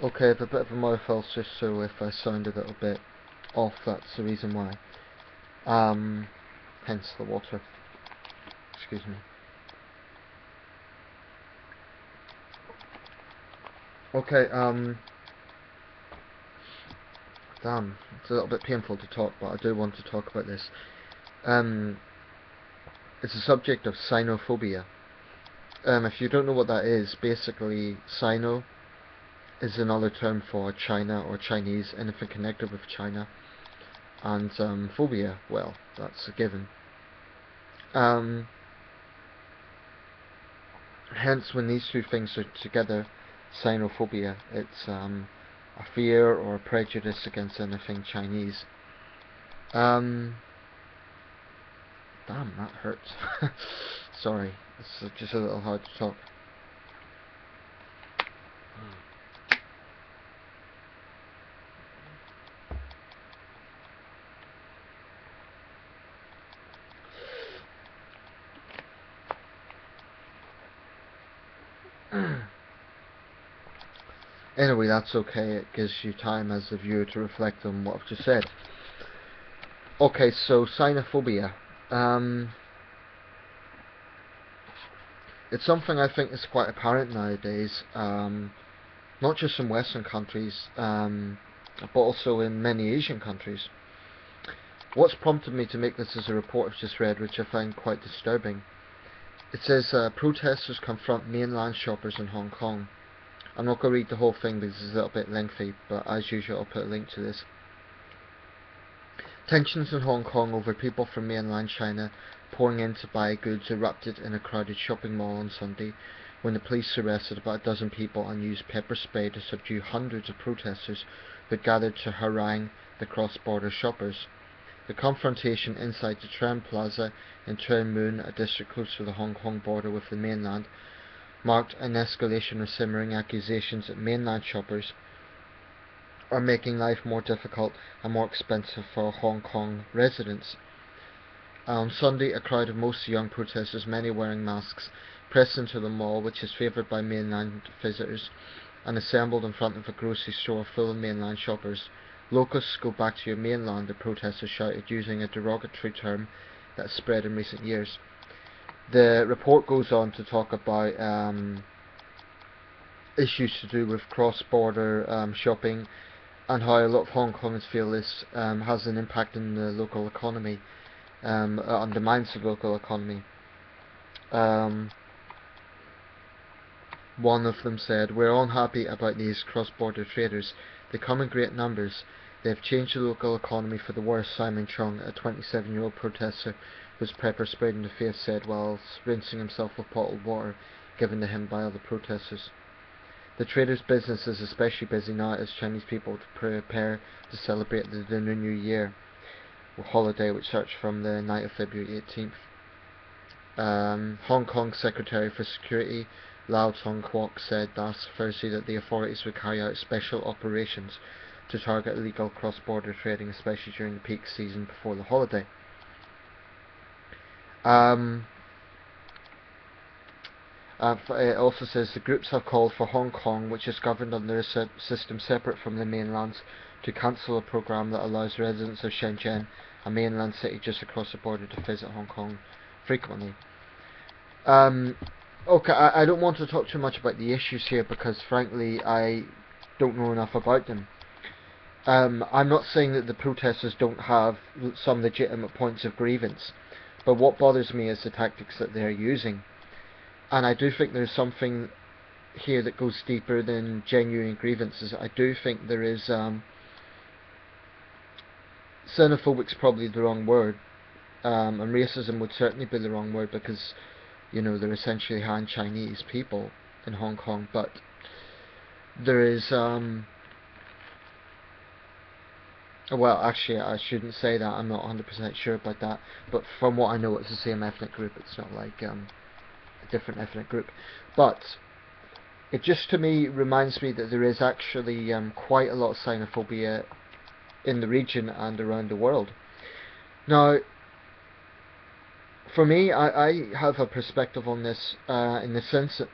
Okay, I have a bit of a mouth ulcer, so if I sound a little bit off, that's the reason why. Hence the water. Excuse me. Okay, damn, it's a little bit painful to talk, but I do want to talk about this. It's a subject of Sinophobia. If you don't know what that is, basically, Sino is another term for China or Chinese, anything connected with China. And phobia, well, that's a given. Hence, when these two things are together, Sinophobia, it's a fear or a prejudice against anything Chinese. Damn, that hurts. Sorry, it's just a little hard to talk. Anyway, that's okay, it gives you time as a viewer to reflect on what I've just said. Okay, so Sinophobia. It's something I think is quite apparent nowadays, not just in Western countries, but also in many Asian countries. What's prompted me to make this as a report I've just read, which I find quite disturbing. It says protesters confront mainland shoppers in Hong Kong. I'm not going to read the whole thing because it's a little bit lengthy, but as usual I'll put a link to this. Tensions in Hong Kong over people from mainland China pouring in to buy goods erupted in a crowded shopping mall on Sunday when the police arrested about a dozen people and used pepper spray to subdue hundreds of protesters who gathered to harangue the cross-border shoppers. The confrontation inside the Tram Plaza in Tuen Mun, a district close to the Hong Kong border with the mainland, marked an escalation of simmering accusations that mainland shoppers are making life more difficult and more expensive for Hong Kong residents. On Sunday, a crowd of mostly young protesters, many wearing masks, pressed into the mall, which is favoured by mainland visitors, and assembled in front of a grocery store full of mainland shoppers. "Locusts, go back to your mainland," the protesters shouted, using a derogatory term that has spread in recent years. The report goes on to talk about issues to do with cross-border shopping and how a lot of Hong Kongers feel this has an impact on the local economy, undermines the local economy. One of them said, "We're unhappy about these cross-border traders. They come in great numbers. They have changed the local economy for the worse," Simon Chung, a 27-year-old protester whose pepper sprayed in the face, said while rinsing himself with bottled water given to him by other protesters. The traders' business is especially busy now as Chinese people prepare to celebrate the Lunar New Year holiday, which starts from the night of February 18th. Hong Kong Secretary for Security Lau Tong-kwok said last Thursday that the authorities would carry out special operations to target illegal cross-border trading, especially during the peak season before the holiday. It also says the groups have called for Hong Kong, which is governed under a system separate from the mainland, to cancel a programme that allows residents of Shenzhen, a mainland city just across the border, to visit Hong Kong frequently. Okay, I don't want to talk too much about the issues here because frankly I don't know enough about them. I'm not saying that the protesters don't have some legitimate points of grievance, but what bothers me is the tactics that they're using. And I do think there's something here that goes deeper than genuine grievances. I do think there is xenophobic's probably the wrong word, and racism would certainly be the wrong word because, you know, they're essentially Han Chinese people in Hong Kong, but there is well, actually I shouldn't say that, I'm not 100% sure about that, but from what I know it's the same ethnic group, it's not like a different ethnic group. But it just to me reminds me that there is actually quite a lot of xenophobia in the region and around the world. Now, for me, I have a perspective on this in the sense that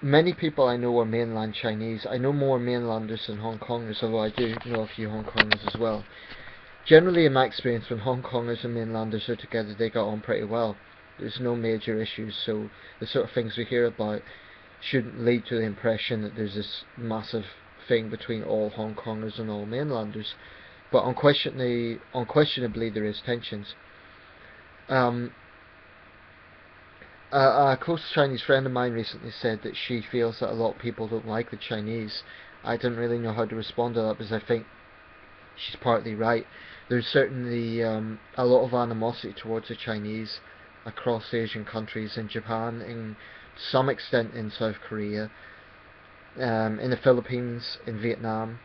Many people I know are mainland Chinese. I know more mainlanders than Hong Kongers, although I do know a few Hong Kongers as well. Generally, in my experience, when Hong Kongers and mainlanders are together, they got on pretty well. There's no major issues, so the sort of things we hear about shouldn't lead to the impression that there's this massive thing between all Hong Kongers and all mainlanders. But unquestionably there is tensions. Um, a close Chinese friend of mine recently said that she feels that a lot of people don't like the Chinese. I didn't really know how to respond to that because I think she's partly right. There's certainly a lot of animosity towards the Chinese across Asian countries, in Japan, in some extent in South Korea, in the Philippines, in Vietnam.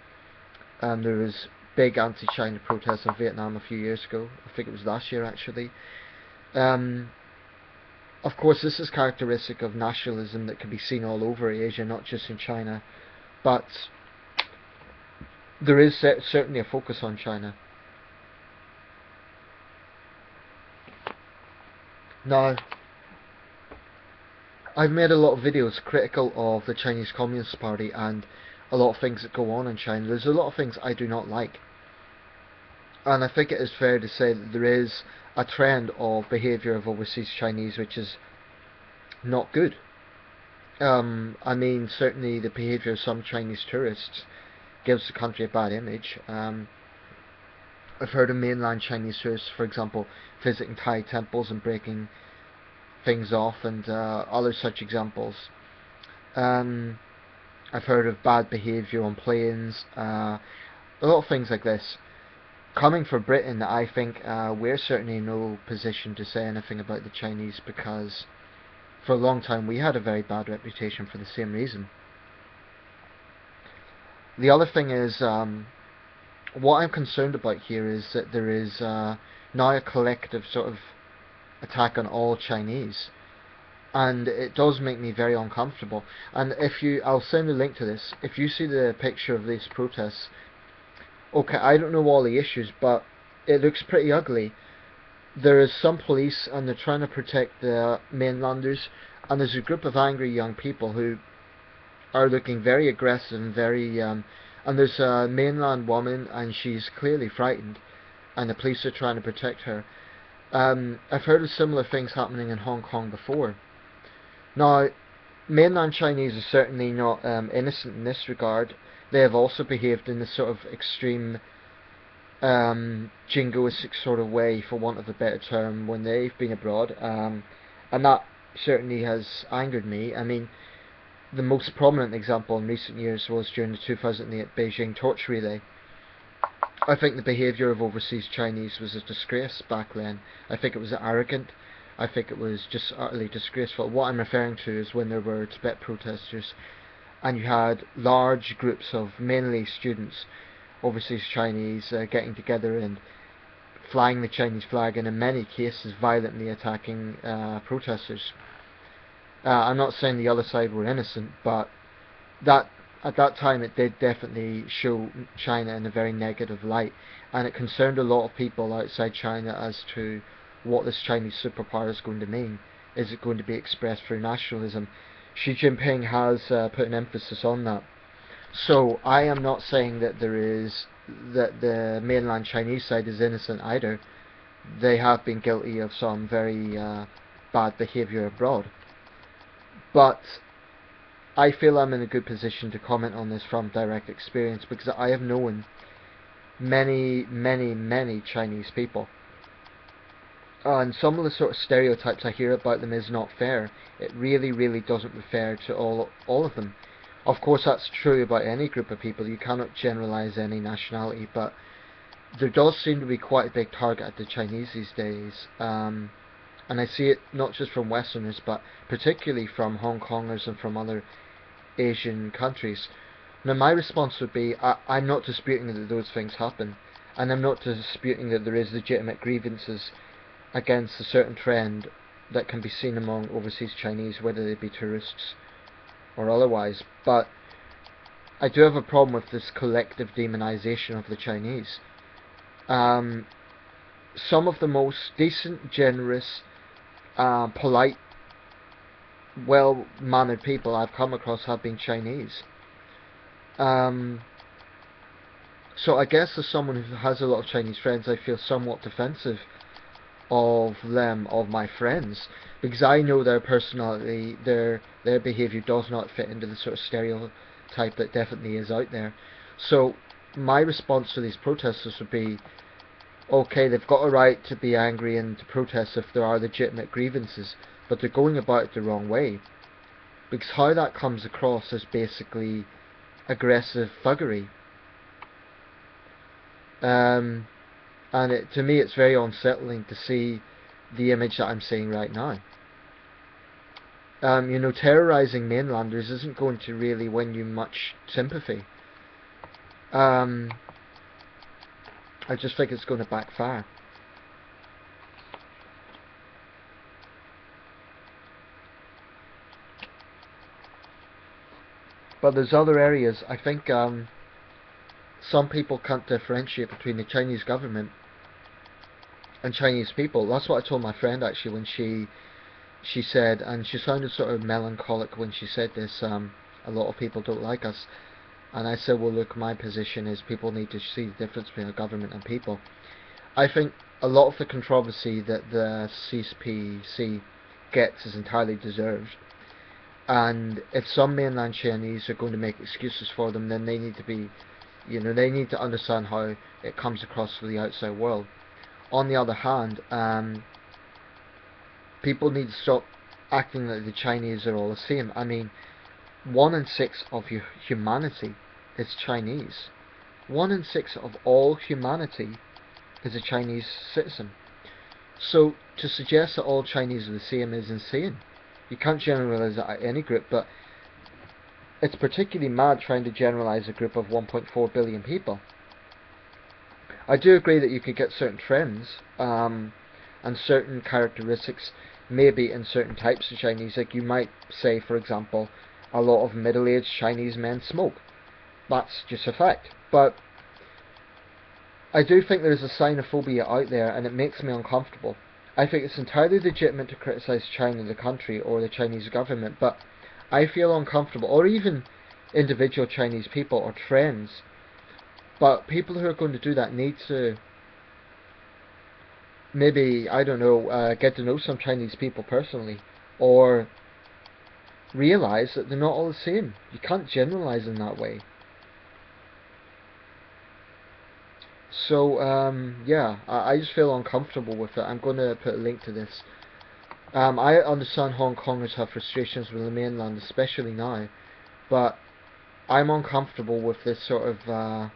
There was big anti-China protests in Vietnam a few years ago. I think it was last year actually. Um, of course, this is characteristic of nationalism that can be seen all over Asia, not just in China. But there is certainly a focus on China. Now, I've made a lot of videos critical of the Chinese Communist Party and a lot of things that go on in China. There's a lot of things I do not like. And I think it is fair to say that there is a trend of behaviour of overseas Chinese which is not good. I mean, certainly the behaviour of some Chinese tourists gives the country a bad image. I've heard of mainland Chinese tourists, for example, visiting Thai temples and breaking things off, and other such examples. I've heard of bad behaviour on planes, a lot of things like this. Coming from Britain, I think we're certainly in no position to say anything about the Chinese because for a long time we had a very bad reputation for the same reason. The other thing is, what I'm concerned about here is that there is now a collective sort of attack on all Chinese, and it does make me very uncomfortable. And I'll send a link to this. If you see the picture of these protests, okay, I don't know all the issues, but it looks pretty ugly. There is some police, and they're trying to protect the mainlanders, and there's a group of angry young people who are looking very aggressive and very and there's a mainland woman, and she's clearly frightened, and the police are trying to protect her. I've heard of similar things happening in Hong Kong before. Now, mainland Chinese are certainly not innocent in this regard. They have also behaved in this sort of extreme jingoistic sort of way, for want of a better term, when they've been abroad, and that certainly has angered me. I mean, the most prominent example in recent years was during the 2008 Beijing torch relay. I think the behaviour of overseas Chinese was a disgrace back then. I think it was arrogant. I think it was just utterly disgraceful. What I'm referring to is when there were Tibet protesters and you had large groups of mainly students, overseas Chinese, getting together and flying the Chinese flag, and in many cases violently attacking protesters. I'm not saying the other side were innocent, but that at that time it did definitely show China in a very negative light, and it concerned a lot of people outside China as to what this Chinese superpower is going to mean. Is it going to be expressed through nationalism? Xi Jinping has put an emphasis on that. So I am not saying that the mainland Chinese side is innocent either. They have been guilty of some very bad behaviour abroad. But I feel I'm in a good position to comment on this from direct experience because I have known many, many, many Chinese people. And some of the sort of stereotypes I hear about them is not fair. It really, really doesn't refer to all of them. Of course, that's true about any group of people. You cannot generalize any nationality, but there does seem to be quite a big target at the Chinese these days. And I see it not just from Westerners, but particularly from Hong Kongers and from other Asian countries. Now, my response would be, I'm not disputing that those things happen, and I'm not disputing that there is legitimate grievances against a certain trend that can be seen among overseas Chinese, whether they be tourists or otherwise. But I do have a problem with this collective demonization of the Chinese. Some of the most decent, generous, polite well-mannered people I've come across have been Chinese. Um, so I guess as someone who has a lot of Chinese friends, I feel somewhat defensive of them, of my friends, because I know their personality, their behaviour does not fit into the sort of stereotype that definitely is out there. So my response to these protesters would be, okay, they've got a right to be angry and to protest if there are legitimate grievances, but they're going about it the wrong way. Because how that comes across is basically aggressive thuggery. Um, and to me it's very unsettling to see the image that I'm seeing right now. Terrorizing mainlanders isn't going to really win you much sympathy. I just think it's going to backfire. But there's other areas. I think some people can't differentiate between the Chinese government and Chinese people. That's what I told my friend actually when she said, and she sounded sort of melancholic when she said this. A lot of people don't like us, and I said, well, look, my position is people need to see the difference between a government and people. I think a lot of the controversy that the CPC gets is entirely deserved. And if some mainland Chinese are going to make excuses for them, then they need to be, they need to understand how it comes across to the outside world. On the other hand, people need to stop acting like the Chinese are all the same. I mean, 1 in 6 of humanity is Chinese. 1 in 6 of all humanity is a Chinese citizen. So to suggest that all Chinese are the same is insane. You can't generalize that at any group, but it's particularly mad trying to generalize a group of 1.4 billion people. I do agree that you could get certain trends and certain characteristics maybe in certain types of Chinese. Like you might say, for example, a lot of middle-aged Chinese men smoke. That's just a fact. But I do think there is a Sinophobia out there, and it makes me uncomfortable. I think it's entirely legitimate to criticise China, the country, or the Chinese government, but I feel uncomfortable, or even individual Chinese people or trends. But people who are going to do that need to maybe, I don't know, get to know some Chinese people personally, or realise that they're not all the same. You can't generalise in that way. So, yeah, I just feel uncomfortable with it. I'm going to put a link to this. I understand Hong Kongers have frustrations with the mainland, especially now, but I'm uncomfortable with this sort of,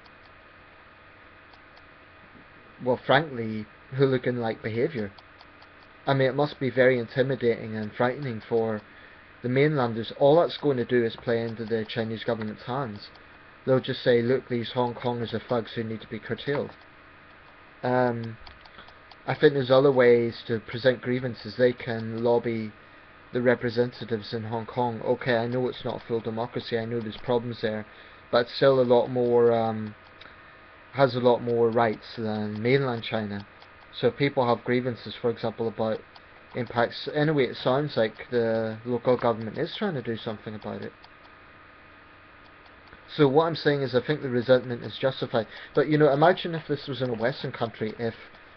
well, frankly, hooligan-like behaviour. I mean, it must be very intimidating and frightening for the mainlanders. All that's going to do is play into the Chinese government's hands. They'll just say, look, these Hong Kongers are thugs who need to be curtailed. I think there's other ways to present grievances. They can lobby the representatives in Hong Kong. Okay, I know it's not a full democracy, I know there's problems there, but it's still a lot more, has a lot more rights than mainland China. So if people have grievances, for example, about impacts, anyway, it sounds like the local government is trying to do something about it. So what I'm saying is I think the resentment is justified. But imagine if this was in a Western country, if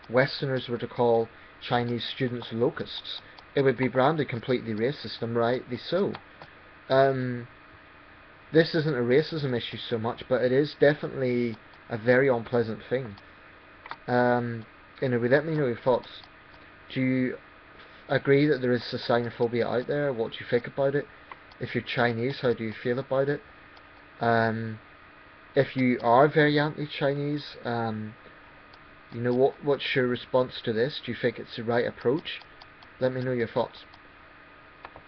Westerners were to call Chinese students locusts. It would be branded completely racist, and rightly so. This isn't a racism issue so much, but it is definitely a very unpleasant thing. Anyway, let me know your thoughts. Do you agree that there is a xenophobia out there? What do you think about it? If you're Chinese, how do you feel about it? If you are very anti-Chinese, what's your response to this? Do you think it's the right approach? Let me know your thoughts.